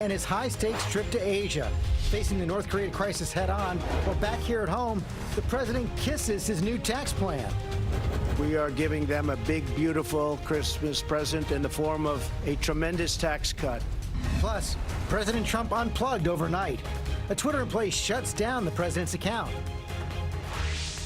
And his high-stakes trip to Asia, facing the North Korea crisis head-on. Well, back here at home, the president kisses his new tax plan. We are giving them a big, beautiful Christmas present in the form of a tremendous tax cut. Plus, President Trump unplugged overnight. A Twitter employee shuts down the president's account.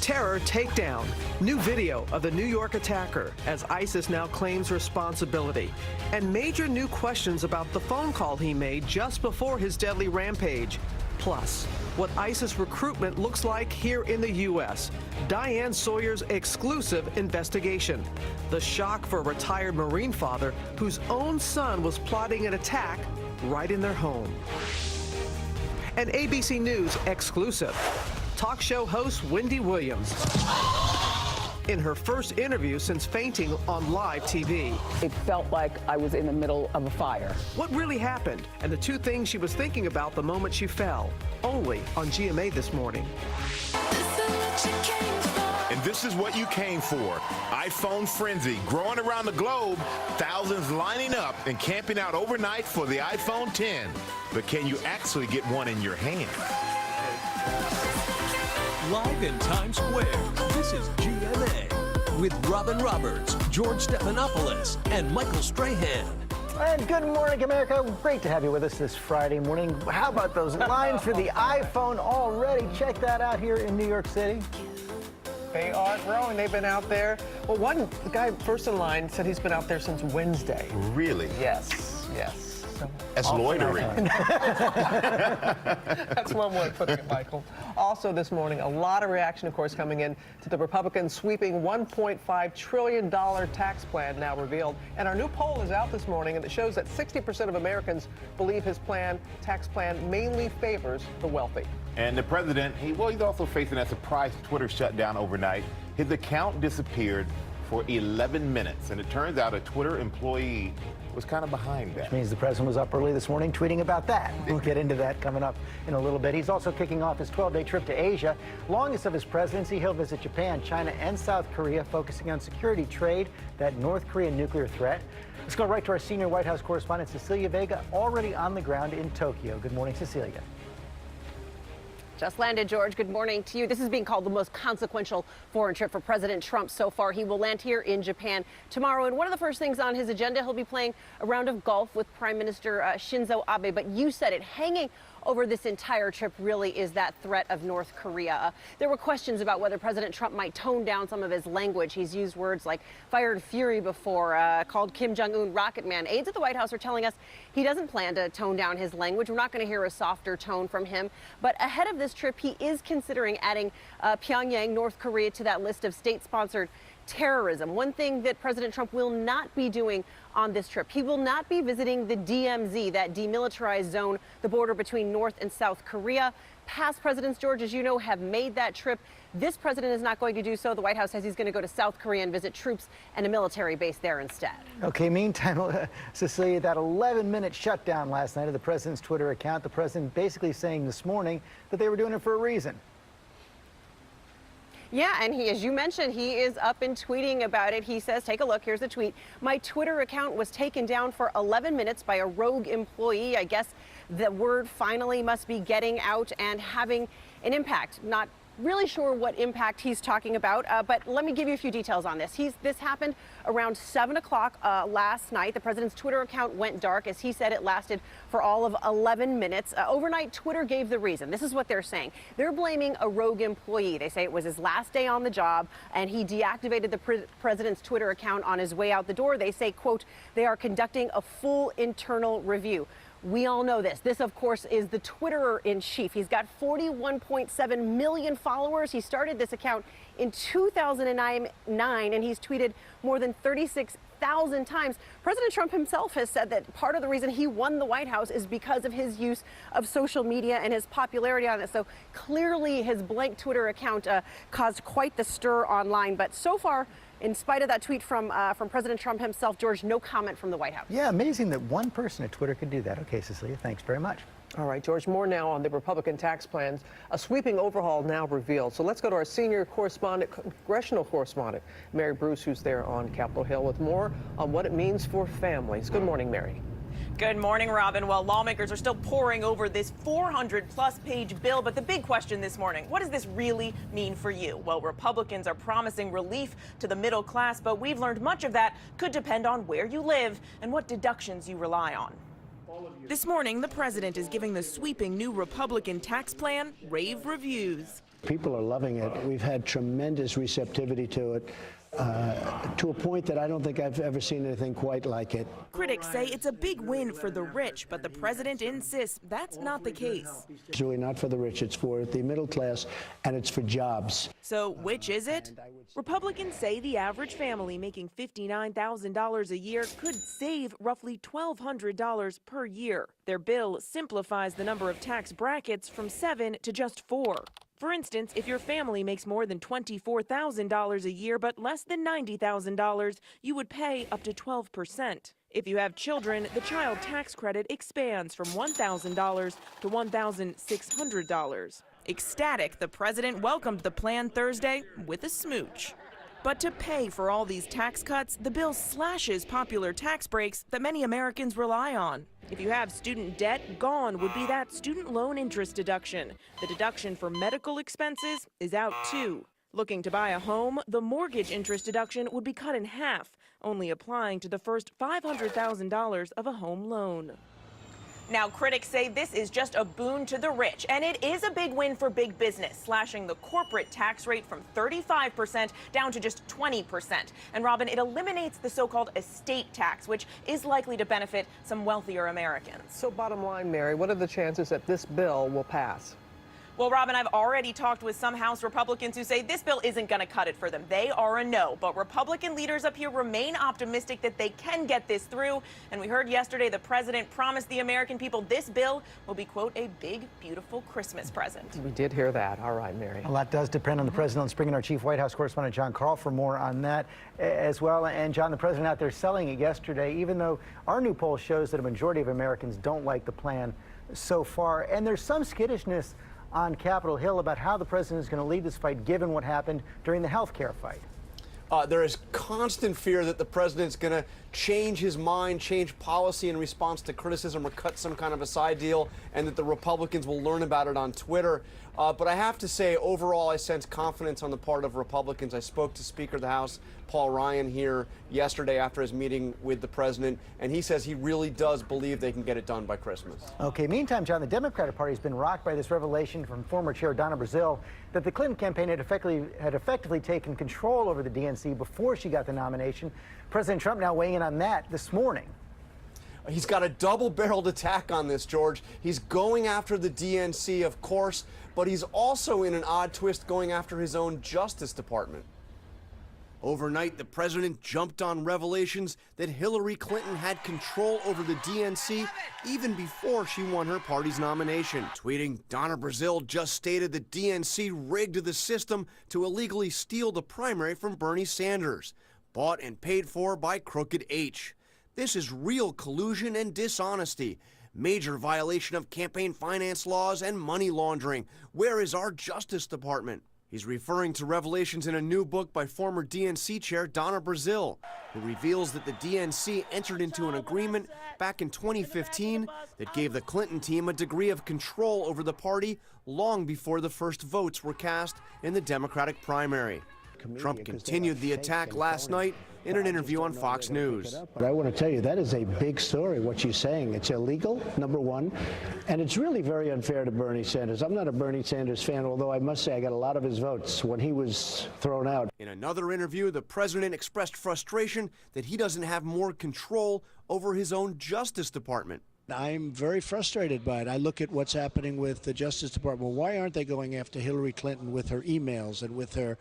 Terror takedown. New video of the New York attacker as ISIS now claims responsibility. And major new questions about the phone call he made just before his deadly rampage. Plus, what ISIS recruitment looks like here in the U.S. Diane Sawyer's exclusive investigation. The shock for a retired Marine father whose own son was plotting an attack right in their home. An ABC News exclusive. Talk show host Wendy Williams in her first interview since fainting on live TV. It felt like I was in the middle of a fire. What really happened and the two things she was thinking about the moment she fell. Only on GMA this morning. And this is what you came for. iPhone frenzy growing around the globe. Thousands lining up and camping out overnight for the iPhone 10. But can you actually get one in your hand? Live in Times Square, this is GMA with Robin Roberts, George Stephanopoulos, and Michael Strahan. And good morning, America. Great to have you with us this Friday morning. How about those lines for the iPhone already? Check that out here in New York City. They are growing. They've been out there. Well, the guy first in line said he's been out there since Wednesday. Really? Yes. That's loitering. That's one way of putting it, Michael. Also this morning, a lot of reaction, of course, coming in to the Republicans' sweeping $1.5 trillion tax plan now revealed. And our new poll is out this morning, and it shows that 60% of Americans believe his tax plan mainly favors the wealthy. And the president, he's also facing a surprise Twitter shutdown overnight. His account disappeared for 11 minutes, and it turns out a Twitter employee was kind of behind that. Which means the president was up early this morning tweeting about that. We'll get into that coming up in a little bit. He's also kicking off his 12-day trip to Asia. Longest of his presidency, he'll visit Japan, China, and South Korea, focusing on security, trade, that North Korean nuclear threat. Let's go right to our senior White House correspondent, Cecilia Vega, already on the ground in Tokyo. Good morning, Cecilia. Just landed, George. Good morning to you. This is being called the most consequential foreign trip for President Trump so far. He will land here in Japan tomorrow. And one of the first things on his agenda, he'll be playing a round of golf with Prime Minister Shinzo Abe. But you said it, hanging over this entire trip really is that threat of North Korea. There were questions about whether President Trump might tone down some of his language. He's used words like fire and fury before, called Kim Jong-un Rocket Man. Aides at the White House are telling us he doesn't plan to tone down his language. We're not going to hear a softer tone from him. But ahead of this trip, he is considering adding Pyongyang, North Korea, to that list of state-sponsored terrorism. One thing that President Trump will not be doing on this trip, he will not be visiting the DMZ, that demilitarized zone, the border between North and South Korea. Past presidents, George, as you know, have made that trip. This president is not going to do so. The White House says he's going to go to South Korea and visit troops and a military base there instead. Okay, meantime, Cecilia, that 11-minute shutdown last night of the president's Twitter account, the president basically saying this morning that they were doing it for a reason. Yeah, and he, as you mentioned, he is up and tweeting about it. He says, take a look, here's the tweet. My Twitter account was taken down for 11 minutes by a rogue employee. I guess the word finally must be getting out and having an impact. Not really sure what impact he's talking about, but let me give you a few details on this. This happened around 7 o'clock last night. The president's Twitter account went dark. As he said, it lasted for all of 11 minutes. Overnight, Twitter gave the reason. This is what they're saying. They're blaming a rogue employee. They say it was his last day on the job, and he deactivated the president's Twitter account on his way out the door. They say, quote, they are conducting a full internal review. We all know this. This, of course, is the Twitterer-in-chief. He's got 41.7 million followers. He started this account in 2009, and he's tweeted more than 36,000 times. President Trump himself has said that part of the reason he won the White House is because of his use of social media and his popularity on it. So clearly his blank Twitter account caused quite the stir online. But so far, in spite of that tweet from President Trump himself, George, no comment from the White House. Yeah, amazing that one person at Twitter could do that. Okay, Cecilia, thanks very much. All right, George, more now on the Republican tax plans. A sweeping overhaul now revealed. So let's go to our senior correspondent, congressional correspondent, Mary Bruce, who's there on Capitol Hill with more on what it means for families. Good morning, Mary. Good morning, Robin. Well, lawmakers are still poring over this 400-plus page bill, but the big question this morning, what does this really mean for you? Well, Republicans are promising relief to the middle class, but we've learned much of that could depend on where you live and what deductions you rely on. This morning, the president is giving the sweeping new Republican tax plan rave reviews. People are loving it. We've had tremendous receptivity to it, to a point that I don't think I've ever seen anything quite like it. Critics say it's a big win for the rich, but the president insists that's not the case. It's really not for the rich. It's for the middle class, and it's for jobs. So which is it? Republicans say the average family making $59,000 a year could save roughly $1,200 per year. Their bill simplifies the number of tax brackets from 7 to just 4. For instance, if your family makes more than $24,000 a year but less than $90,000, you would pay up to 12%. If you have children, the child tax credit expands from $1,000 to $1,600. Ecstatic, the president welcomed the plan Thursday with a smooch. But to pay for all these tax cuts, the bill slashes popular tax breaks that many Americans rely on. If you have student debt, gone would be that student loan interest deduction. The deduction for medical expenses is out too. Looking to buy a home, the mortgage interest deduction would be cut in half, only applying to the first $500,000 of a home loan. Now, critics say this is just a boon to the rich, and it is a big win for big business, slashing the corporate tax rate from 35% down to just 20%. And Robin, it eliminates the so-called estate tax, which is likely to benefit some wealthier Americans. So bottom line, Mary, what are the chances that this bill will pass? Well, Robin, I've already talked with some House Republicans who say this bill isn't going to cut it for them. They are a no. But Republican leaders up here remain optimistic that they can get this through. And we heard yesterday the president promised the American people this bill will be, quote, a big, beautiful Christmas present. We did hear that. All right, Mary. A lot does depend on the president. Let's bring in our chief White House correspondent, John Carl, for more on that as well. And, John, the president out there selling it yesterday, even though our new poll shows that a majority of Americans don't like the plan so far. And there's some skittishness on Capitol Hill about how the president is going to lead this fight, given what happened during the health care fight. There is constant fear that the president's going to change his mind, change policy in response to criticism, or cut some kind of a side deal, and that the Republicans will learn about it on Twitter. But I have to say, overall, I sense confidence on the part of Republicans. I spoke to Speaker of the House, Paul Ryan, here yesterday after his meeting with the president, and he says he really does believe they can get it done by Christmas. Okay, meantime, John, the Democratic Party has been rocked by this revelation from former Chair Donna Brazile that the Clinton campaign had effectively taken control over the DNC before she got the nomination. President Trump now weighing in on that this morning. He's got a double-barreled attack on this, George. He's going after the DNC, of course, but he's also, in an odd twist, going after his own Justice Department. Overnight, the president jumped on revelations that Hillary Clinton had control over the DNC even before she won her party's nomination. Tweeting, Donna Brazile just stated the DNC rigged the system to illegally steal the primary from Bernie Sanders, bought and paid for by Crooked H. This is real collusion and dishonesty, major violation of campaign finance laws and money laundering. Where is our Justice Department? He's referring to revelations in a new book by former DNC chair Donna Brazile, who reveals that the DNC entered into an agreement back in 2015 that gave the Clinton team a degree of control over the party long before the first votes were cast in the Democratic primary. Trump continued the attack last night in an interview on Fox News. But I want to tell you, that is a big story, what she's saying. It's illegal, number one, and it's really very unfair to Bernie Sanders. I'm not a Bernie Sanders fan, although I must say I got a lot of his votes when he was thrown out. In another interview, the president expressed frustration that he doesn't have more control over his own Justice Department. I'm very frustrated by it. I look at what's happening with the Justice Department. Why aren't they going after Hillary Clinton with her emails and with her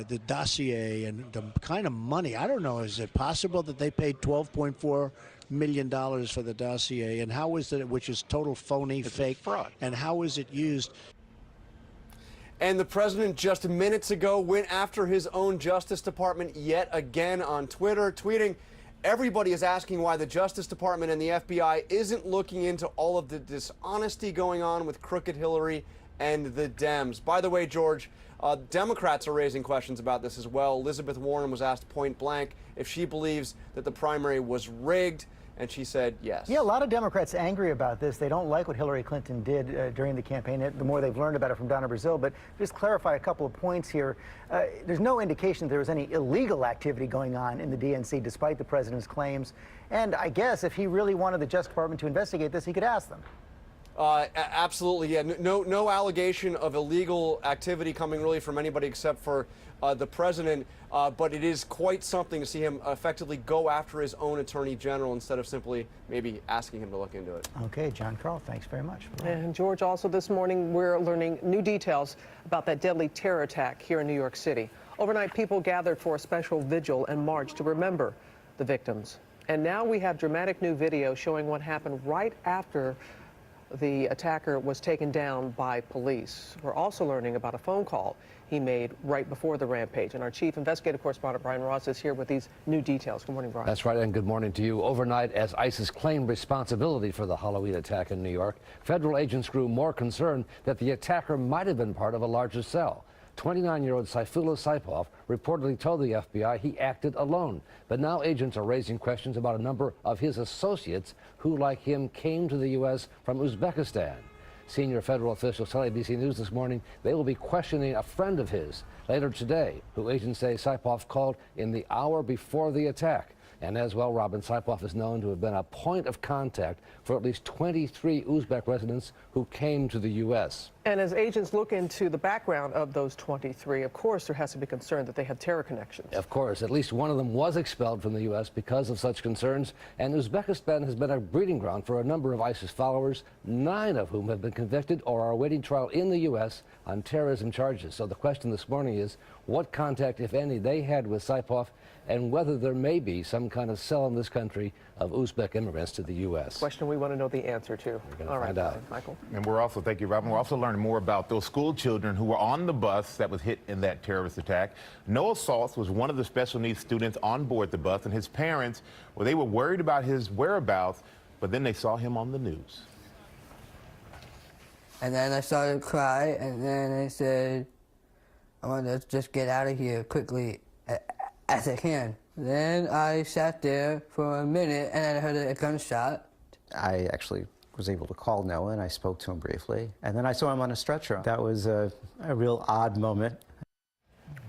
the dossier and the kind of money? I don't know. Is it possible that they paid $12.4 million for the dossier? And how is it, which is total phony, fake fraud? And how is it used? And the president just minutes ago went after his own Justice Department yet again on Twitter, tweeting, everybody is asking why the Justice Department and the FBI isn't looking into all of the dishonesty going on with Crooked Hillary and the Dems. By the way, George, Democrats are raising questions about this as well. Elizabeth Warren was asked point blank if she believes that the primary was rigged. And she said yes. Yeah, a lot of Democrats angry about this. They don't like what Hillary Clinton did during the campaign, the more they've learned about it from Donna Brazile. But just clarify a couple of points here. There's no indication there was any illegal activity going on in the DNC, despite the president's claims. And I guess if he really wanted the Justice Department to investigate this, he could ask them. Absolutely, yeah. No allegation of illegal activity coming really from anybody except for the president. But it is quite something to see him effectively go after his own attorney general instead of simply maybe asking him to look into it. Okay, John Carl, thanks very much. And George, also this morning, we're learning new details about that deadly terror attack here in New York City. Overnight, people gathered for a special vigil and march to remember the victims. And now we have dramatic new video showing what happened right after the attacker was taken down by police. We're also learning about a phone call he made right before the rampage. And our chief investigative correspondent, Brian Ross, is here with these new details. Good morning, Brian. That's right, and good morning to you. Overnight, as ISIS claimed responsibility for the Halloween attack in New York, federal agents grew more concerned that the attacker might have been part of a larger cell. 29-year-old Saifullah Saipov reportedly told the FBI he acted alone. But now agents are raising questions about a number of his associates who, like him, came to the U.S. from Uzbekistan. Senior federal officials tell ABC News this morning they will be questioning a friend of his later today, who agents say Saipov called in the hour before the attack. And as well, Robin, Saipov is known to have been a point of contact for at least 23 Uzbek residents who came to the U.S. And as agents look into the background of those 23, of course, there has to be concern that they have terror connections. Of course, at least one of them was expelled from the U.S. because of such concerns. And Uzbekistan has been a breeding ground for a number of ISIS followers, 9 of whom have been convicted or are awaiting trial in the U.S. on terrorism charges. So the question this morning is what contact, if any, they had with Saipov, and whether there may be some kind of cell in this country of Uzbek immigrants to the U.S. Question we want to know the answer to. We're going to find out. Michael. And we're also, thank you, Robin, we're also learning more about those school children who were on the bus that was hit in that terrorist attack. Noah Saltz was one of the special needs students on board the bus, and his parents, well, they were worried about his whereabouts, but then they saw him on the news. And then I started to cry, and then I said, I want to just get out of here quickly as I can. Then I sat there for a minute, and then I heard a gunshot. I actually was able to call Noah, and I spoke to him briefly. And then I saw him on a stretcher. That was a real odd moment.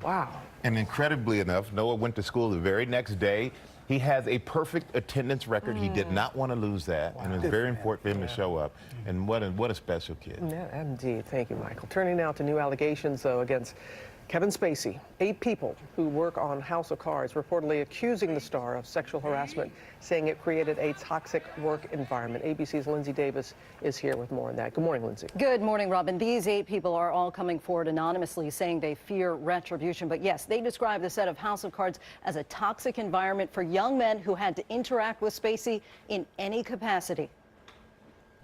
Wow. And incredibly enough, Noah went to school the very next day. He has a perfect attendance record. He did not want to lose that, and it was very important for him to show up. And what a special kid. Yeah, indeed. Thank you, Michael. Turning now to new allegations, though, against Kevin Spacey. 8 people who work on House of Cards reportedly accusing the star of sexual harassment, saying it created a toxic work environment. ABC's Lindsay Davis is here with more on that. Good morning, Lindsay. Good morning, Robin. These 8 people are all coming forward anonymously, saying they fear retribution. But yes, they describe the set of House of Cards as a toxic environment for young men who had to interact with Spacey in any capacity.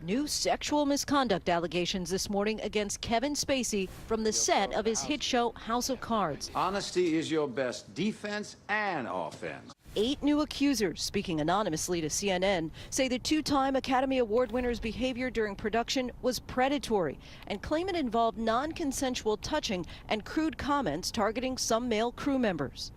New sexual misconduct allegations this morning against Kevin Spacey from the set of his hit show House of Cards. Honesty is your best defense and offense. 8 new accusers, speaking anonymously to CNN, say the 2-time Academy Award winner's behavior during production was predatory and claim it involved non-consensual touching and crude comments targeting some male crew members.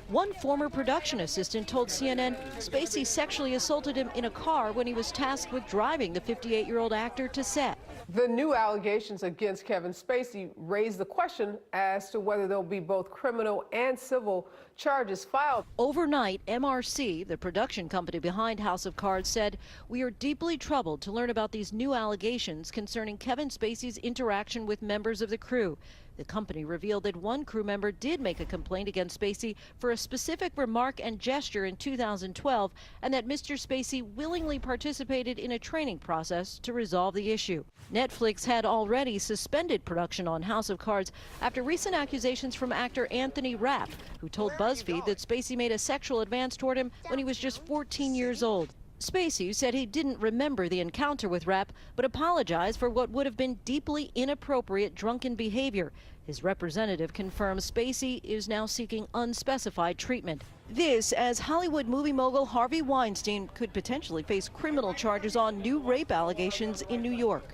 One former production assistant told CNN Spacey sexually assaulted him in a car when he was tasked with driving the 58-year-old actor to set. The new allegations against Kevin Spacey raise the question as to whether there'll be both criminal and civil charges filed. Overnight, MRC, the production company behind House of Cards, said, "We are deeply troubled to learn about these new allegations concerning Kevin Spacey's interaction with members of the crew." The company revealed that one crew member did make a complaint against Spacey for a specific remark and gesture in 2012, and that Mr. Spacey willingly participated in a training process to resolve the issue. Netflix had already suspended production on House of Cards after recent accusations from actor Anthony Rapp, who told BuzzFeed that Spacey made a sexual advance toward him when he was just 14 years old. Spacey said he didn't remember the encounter with Rapp, but apologized for what would have been deeply inappropriate drunken behavior. His representative confirms Spacey is now seeking unspecified treatment. This as Hollywood movie mogul Harvey Weinstein could potentially face criminal charges on new rape allegations in New York.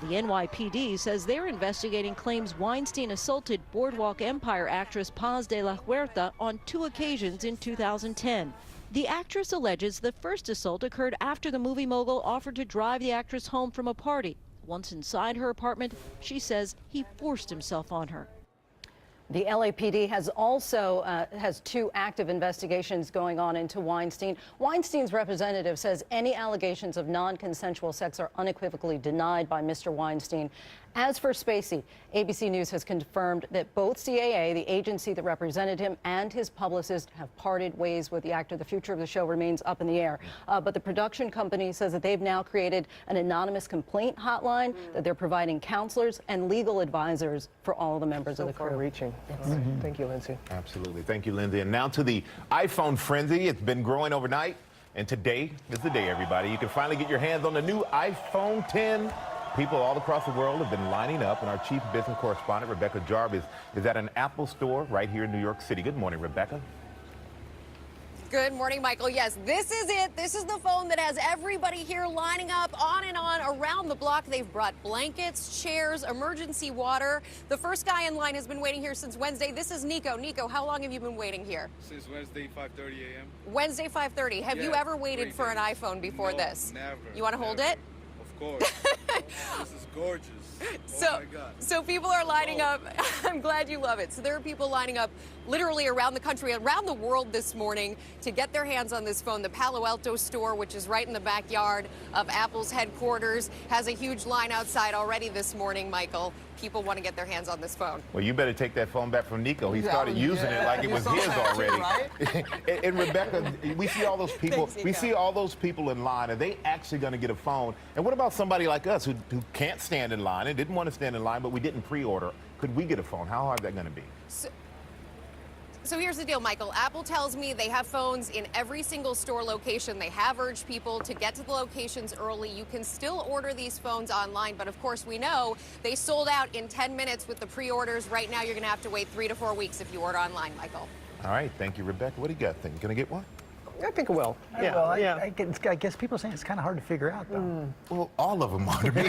The NYPD says they're investigating claims Weinstein assaulted Boardwalk Empire actress Paz de la Huerta on 2 occasions in 2010. The actress alleges the first assault occurred after the movie mogul offered to drive the actress home from a party. Once inside her apartment, she says he forced himself on her. The LAPD has also has 2 active investigations going on into Weinstein. Weinstein's representative says any allegations of non-consensual sex are unequivocally denied by Mr. Weinstein. As for Spacey, ABC News has confirmed that both CAA, the agency that represented him, and his publicist have parted ways with the actor. The future of the show remains up in the air. But the production company says that they've now created an anonymous complaint hotline, that they're providing counselors and legal advisors for all the members of the crew. Far-reaching. Thank you, Lindsay. Absolutely. Thank you, Lindsay. And now to the iPhone frenzy. It's been growing overnight, and today is the day, everybody. You can finally get your hands on the new iPhone 10. People all across the world have been lining up, and our chief business correspondent, Rebecca Jarvis, is at an Apple store right here in New York City. Good morning, Rebecca. Good morning, Michael. Yes, this is it. This is the phone that has everybody here lining up on and on around the block. They've brought blankets, chairs, emergency water. The first guy in line has been waiting here since Wednesday. This is Nico. Nico, how long have you been waiting here? Since Wednesday, 5:30 a.m. Wednesday, 5:30. Have you ever waited for an iPhone before this? Never. You want to hold it? Of course. This is gorgeous. Oh my God. So people are lining up. I'm glad you love it. So there are people lining up literally around the country, around the world this morning to get their hands on this phone. The Palo Alto store, which is right in the backyard of Apple's headquarters, has a huge line outside already this morning, Michael. People want to get their hands on this phone. Well, you better take that phone back from Nico. He started using it like it was his already. And Rebecca, we see all those people. Thanks, we see all those people in line. Are they actually going to get a phone? And what about somebody like us who can't stand in line and didn't want to stand in line, but we didn't pre-order? Could we get a phone? How hard is that going to be? So here's the deal, Michael. Apple tells me they have phones in every single store location. They have urged people to get to the locations early. You can still order these phones online, but of course we know they sold out in 10 minutes with the pre-orders. Right now you're going to have to wait 3 to 4 weeks if you order online, Michael. All right, thank you, Rebecca. What do you got think? Going to get one? I think it will. I guess people are saying it's kind of hard to figure out, though. Well, all of them are to me.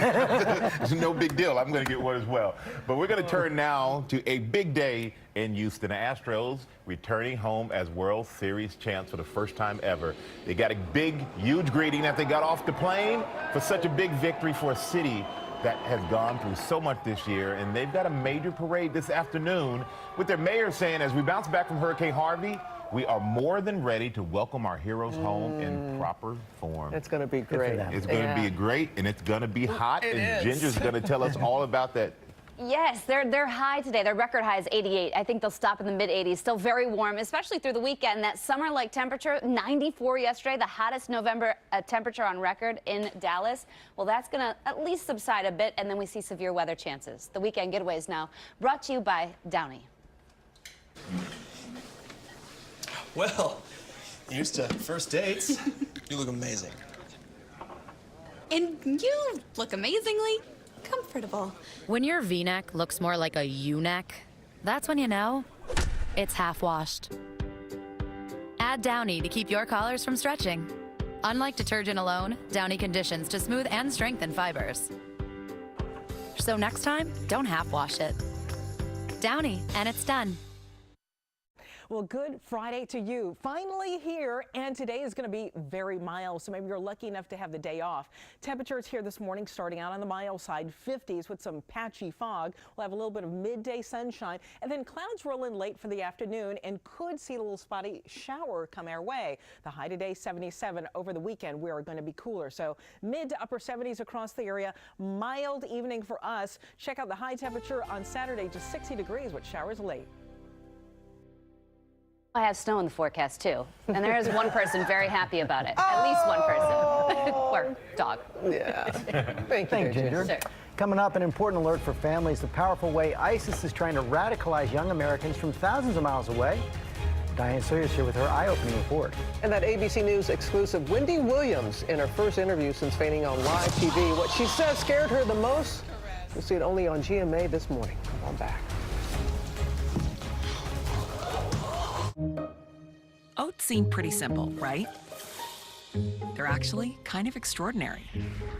It's no big deal. I'm going to get one as well. But we're going to turn now to a big day in Houston. The Astros returning home as World Series champs for the first time ever. They got a big, huge greeting after they got off the plane for such a big victory for a city that has gone through so much this year. And they've got a major parade this afternoon with their mayor saying, as we bounce back from Hurricane Harvey, we are more than ready to welcome our heroes home in proper form. It's going to be great. It's going to be great, and it's going to be hot, and Ginger's going to tell us all about that. Yes, they're high today. Their record high is 88. I think they'll stop in the mid-80s. Still very warm, especially through the weekend. That summer-like temperature, 94 yesterday, the hottest November temperature on record in Dallas. Well, that's going to at least subside a bit, and then we see severe weather chances. The weekend getaways now brought to you by Downey. Well, used to first dates. You look amazing. And you look amazingly comfortable. When your V-neck looks more like a U-neck, that's when you know it's half-washed. Add Downey to keep your collars from stretching. Unlike detergent alone, Downey conditions to smooth and strengthen fibers. So next time, don't half-wash it. Downey, and it's done. Well, good Friday to you. Finally here, and today is going to be very mild, so maybe you're lucky enough to have the day off. Temperatures here this morning starting out on the mild side, 50s with some patchy fog. We'll have a little bit of midday sunshine, and then clouds roll in late for the afternoon and could see a little spotty shower come our way. The high today, 77. Over the weekend, we are going to be cooler, so mid to upper 70s across the area. Mild evening for us. Check out the high temperature on Saturday, just 60 degrees with showers late. I have snow in the forecast, too. And there is one person very happy about it. At least one person. Or dog. Yeah. Thank you, Ginger. Sure. Coming up, an important alert for families, the powerful way ISIS is trying to radicalize young Americans from thousands of miles away. Diane Sawyer's here with her eye-opening report. And that ABC News exclusive, Wendy Williams, in her first interview since fainting on live TV. What she says scared her the most? You'll see it only on GMA this morning. Come on back. Oats seem pretty simple, right? They're actually kind of extraordinary.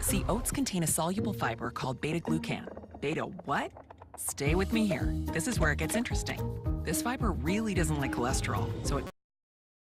See, oats contain a soluble fiber called beta-glucan. Beta what? Stay with me here. This is where it gets interesting. This fiber really doesn't like cholesterol, so it